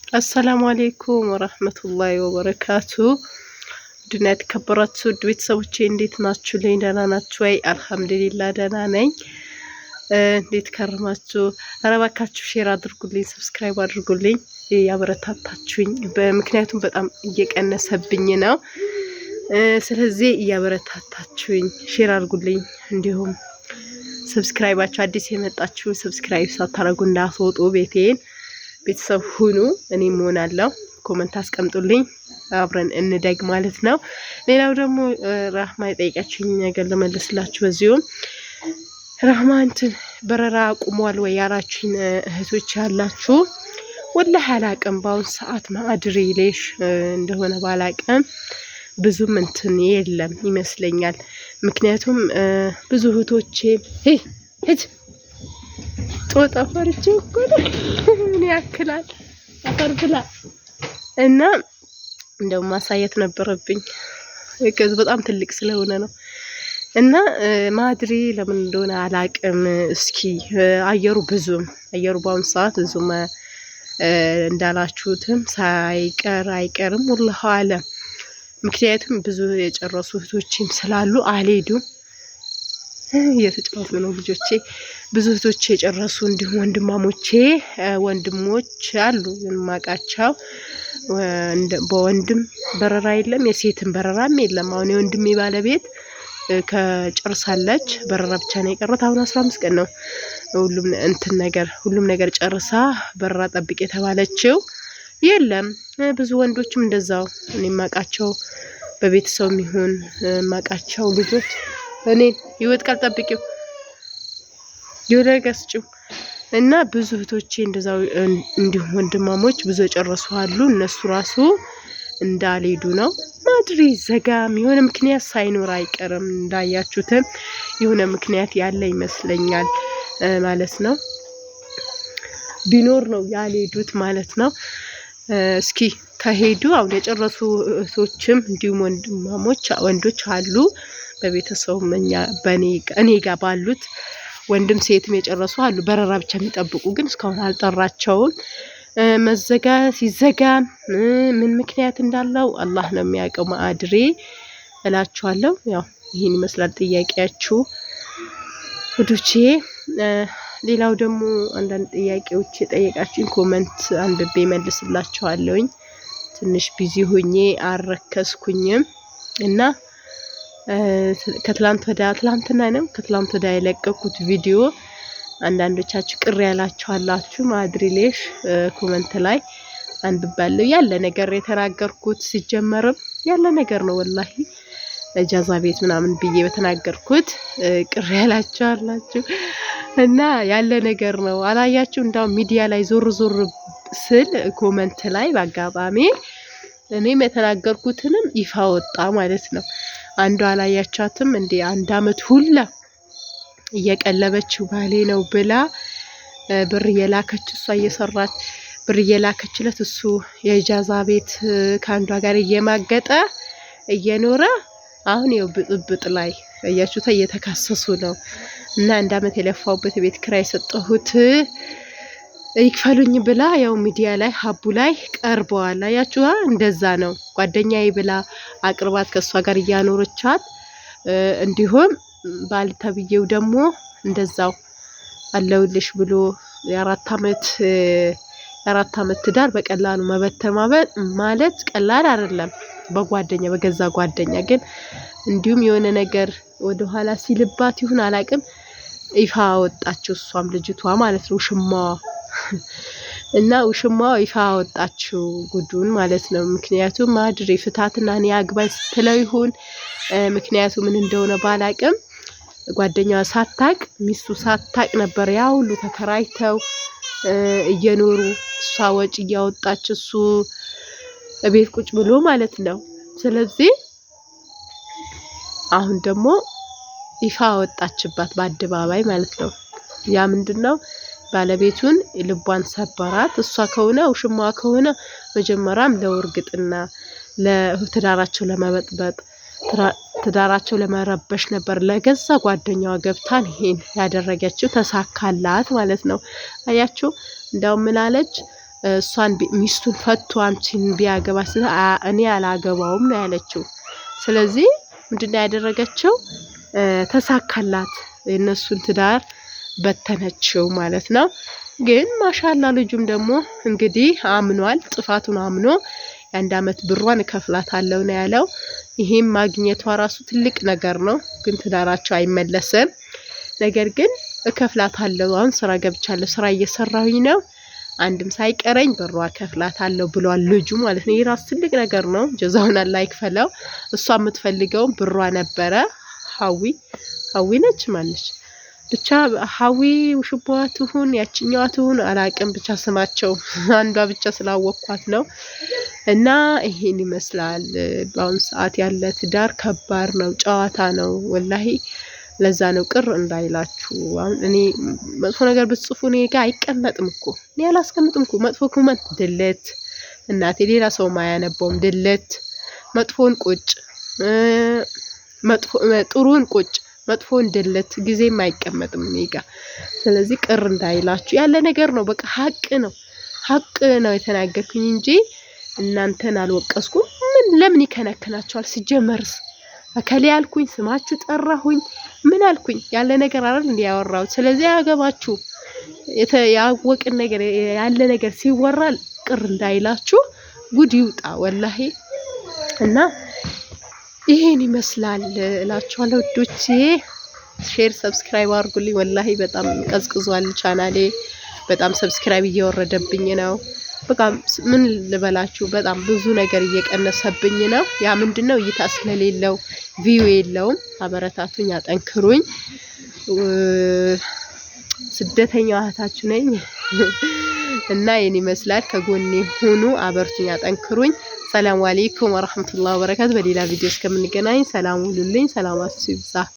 አሰላሙ አሌይኩም ወረህመቱላሂ ወበረካቱ። ድና የተከበራችሁ ውድ ቤተሰቦቼ እንዴት ናችሁ? ላይ ደህና ናችሁ ወይ? አልሐምዱሊላህ ደህና ነኝ። እንዴት ከረማችሁ? ኧረ እባካችሁ ሼር አድርጉልኝ፣ ሰብስክራይብ አድርጉልኝ፣ ያበረታታችሁኝ። ምክንያቱም በጣም እየቀነሰብኝ ነው። ስለዚህ እያበረታታችሁኝ ሼር አድርጉልኝ። እንዲሁም ሰብስክራይባችሁ አዲስ የመጣችሁ ሰብስክራይብ ሳታረጉ እንዳትወጡ ቤቴን ቤተሰብ ሁኑ። እኔም እሆናለሁ። ኮመንት አስቀምጡልኝ፣ አብረን እንደግ ማለት ነው። ሌላው ደግሞ ራህማ የጠየቀችኝ ነገር ልመልስላችሁ። በዚሁም ራህማ እንትን በረራ አቁሟል ወይ ያላችሁኝ እህቶች ያላችሁ፣ ወላሂ አላቅም። በአሁን ሰዓት ማድሪ ሌሽ እንደሆነ ባላቅም ብዙም እንትን የለም ይመስለኛል። ምክንያቱም ብዙ እህቶቼ ሂድ ጦጣ ፈርቼ እኮ ነው ምን ያክላል አፈር ብላ እና እንደው ማሳየት ነበረብኝ። ከዚህ በጣም ትልቅ ስለሆነ ነው። እና ማድሪ ለምን እንደሆነ አላቅም። እስኪ አየሩ በአሁኑ ሰዓት ብዙም እንዳላችሁትም አይቀርም ወላሂ አለ። ምክንያቱም ብዙ የጨረሱ እህቶችም ስላሉ አልሄዱም። እየተጫወቱ ነው ልጆቼ። ብዙ እህቶቼ የጨረሱ እንዲሁም ወንድሞች አሉ የማውቃቸው። በወንድም በረራ የለም፣ የሴትን በረራም የለም። አሁን የወንድሜ ባለቤት ከጨርሳለች፣ በረራ ብቻ ነው የቀረት። አሁን 15 ቀን ነው ሁሉም ነገር ጨርሳ በረራ ጠብቅ የተባለችው የለም። ብዙ ወንዶችም እንደዛው እኔ የማውቃቸው በቤተሰብ ይሁን የማውቃቸው ልጆች እኔ ህይወት ቃል ጠብቂው ይወረጋስጭው እና ብዙ እህቶቼ እንደዛው እንዲሁም ወንድማሞች ብዙ የጨረሱ አሉ። እነሱ ራሱ እንዳልሄዱ ነው። ማድሪ ዘጋም የሆነ ምክንያት ሳይኖር አይቀርም። እንዳያችሁትም የሆነ ምክንያት ያለ ይመስለኛል ማለት ነው። ቢኖር ነው ያልሄዱት ማለት ነው። እስኪ ከሄዱ አሁን የጨረሱ እህቶችም እንዲሁም ወንዶች አሉ በቤተሰቡ እኔ ጋር ባሉት ወንድም ሴትም የጨረሱ አሉ። በረራ ብቻ የሚጠብቁ ግን እስካሁን አልጠራቸውም። ሲዘጋ ምን ምክንያት እንዳለው አላህ ነው የሚያውቀው። ማድሪ እላችኋለሁ። ያው ይህን ይመስላል ጥያቄያችሁ ውዶቼ። ሌላው ደግሞ አንዳንድ ጥያቄዎች የጠየቃችሁኝ ኮመንት አንብቤ መልስላችኋለሁኝ። ትንሽ ቢዚ ሆኜ አልረከስኩኝም እና ከትላንት ወዲያ የለቀኩት ቪዲዮ አንዳንዶቻችሁ ቅር ያላችሁ አላችሁ። ማድሪ ሌሽ ኮመንት ላይ አንብባለሁ። ያለ ነገር የተናገርኩት ሲጀመርም ያለ ነገር ነው። ወላሂ እጃዛ ቤት ምናምን ብዬ በተናገርኩት ቅር ያላችሁ አላችሁ እና ያለ ነገር ነው። አላያችሁ? እንዳው ሚዲያ ላይ ዞር ስል ኮመንት ላይ በአጋጣሚ እኔም የተናገርኩትንም ይፋ ወጣ ማለት ነው። አንዷ አላያቻትም እንዴ? 1 አመት ሁላ እየቀለበችው ባሌ ነው ብላ ብር እየላከች እሷ እየሰራች ብር እየላከችለት እሱ የኢጃዛ ቤት ከአንዷ ጋር እየማገጠ እየኖረ አሁን ይኸው ብጥብጥ ላይ እያችሁታ እየተካሰሱ ነው። እና 1 አመት የለፋውበት ቤት ኪራይ የሰጠሁት ይክፈሉኝ ብላ ያው ሚዲያ ላይ ሀቡ ላይ ቀርበዋል። አያችሁ? እንደዛ ነው። ጓደኛዬ ብላ አቅርባት ከሷ ጋር እያኖረቻት፣ እንዲሁም ባል ተብዬው ደግሞ እንደዛው አለውልሽ ብሎ የ4 አመት ትዳር በቀላሉ መበተን ማለት ቀላል አይደለም። በገዛ ጓደኛ ግን እንዲሁም የሆነ ነገር ወደ ኋላ ሲልባት ይሁን አላቅም ይፋ ወጣችው። እሷም ልጅቷ ማለት ነው ውሽማዋ እና ውሽማዋ ይፋ ወጣችው ጉዱን ማለት ነው። ምክንያቱም ማድሪ ፍታትና እኔ አግባኝ ስትለው ይሁን ምክንያቱ ምን እንደሆነ ባላቅም ጓደኛዋ ሳታቅ ሚስቱ ሳታቅ ነበር ያ ሁሉ ተከራይተው እየኖሩ እሷ ወጪ እያወጣች እሱ ቤት ቁጭ ብሎ ማለት ነው። ስለዚህ አሁን ደግሞ ይፋ ወጣችባት በአደባባይ ማለት ነው። ያ ምንድነው? ባለቤቱን ልቧን ሰበራት። እሷ ከሆነ ውሽማ ከሆነ መጀመሪያም ለውርግጥና ለትዳራቸው ለመበጥበጥ ትዳራቸው ለመረበሽ ነበር ለገዛ ጓደኛዋ ገብታን ይሄን ያደረገችው። ተሳካላት ማለት ነው። አያችሁ? እንዳው ምን አለች? እሷን ሚስቱን ፈቶ አንቺን ቢያገባ እኔ አላገባውም ነው ያለችው። ስለዚህ ምንድነው ያደረገችው? ተሳካላት፣ የነሱን ትዳር በተነችው ማለት ነው። ግን ማሻአላ ልጁም ደግሞ እንግዲህ አምኗል፣ ጥፋቱን አምኖ የ1 አመት ብሯን እከፍላታለሁ ነው ያለው። ይሄም ማግኘቷ ራሱ ትልቅ ነገር ነው። ግን ትዳራቸው አይመለስም። ነገር ግን እከፍላታለሁ፣ አሁን ስራ ገብቻለሁ፣ ስራ እየሰራሁኝ ነው፣ አንድም ሳይቀረኝ ብሯ እከፍላታለሁ ብሏል ልጁ ማለት ነው። ይሄ ራሱ ትልቅ ነገር ነው። ጀዛውን አላህ ይክፈለው። እሷ የምትፈልገው ብሯ ነበረ። ሀዊ ነች ማለች ብቻ ሀዊ ውሽባዋ ትሁን ያችኛዋ ትሁን አላቅም፣ ብቻ ስማቸው አንዷ ብቻ ስላወቅኳት ነው። እና ይሄን ይመስላል በአሁን ሰዓት ያለ ትዳር ከባድ ነው፣ ጨዋታ ነው ወላሂ። ለዛ ነው ቅር እንዳይላችሁ። አሁን እኔ መጥፎ ነገር ብትጽፉ እኔ ጋር አይቀመጥም እኮ፣ እኔ አላስቀምጥም እኮ። መጥፎ ኮመንት ድለት፣ እናቴ ሌላ ሰው ማያነበውም ድለት፣ መጥፎን ቁጭ፣ ጥሩን ቁጭ፣ መጥፎን ድለት፣ ጊዜም አይቀመጥም እኔ ጋር። ስለዚህ ቅር እንዳይላችሁ ያለ ነገር ነው። በቃ ሀቅ ነው የተናገርኩኝ እንጂ እናንተን አልወቀስኩም። ለምን ይከነክናቸዋል? ሲጀመርስ አከሌ ያልኩኝ ስማችሁ ጠራሁኝ ምን አልኩኝ? ያለ ነገር አይደል እንዴ ያወራሁት? ስለዚህ ያገባችሁ ያወቅን ነገር ያለ ነገር ሲወራ ቅር እንዳይላችሁ፣ ጉድ ይውጣ ወላሂ። እና ይሄን ይመስላል እላችኋለሁ ውዶቼ። ሼር ሰብስክራይብ አድርጉልኝ። ወላሂ በጣም ቀዝቅዟል ቻናሌ፣ በጣም ሰብስክራይብ እየወረደብኝ ነው። በቃ ምን ልበላችሁ፣ በጣም ብዙ ነገር እየቀነሰብኝ ነው። ያ ምንድነው? እይታ ስለሌለው ቪው የለውም። አበረታቱኝ፣ አጠንክሩኝ። ስደተኛዋ እህታችሁ ነኝ እና ይሄን ይመስላል። ከጎኔ ሁኑ፣ አበርቱኝ፣ አጠንክሩኝ። ሰላም አለይኩም ወራህመቱላሂ ወበረካቱ። በሌላ ቪዲዮ እስከምንገናኝ ሰላም ሁኑልኝ። ሰላማችሁ ይብዛ።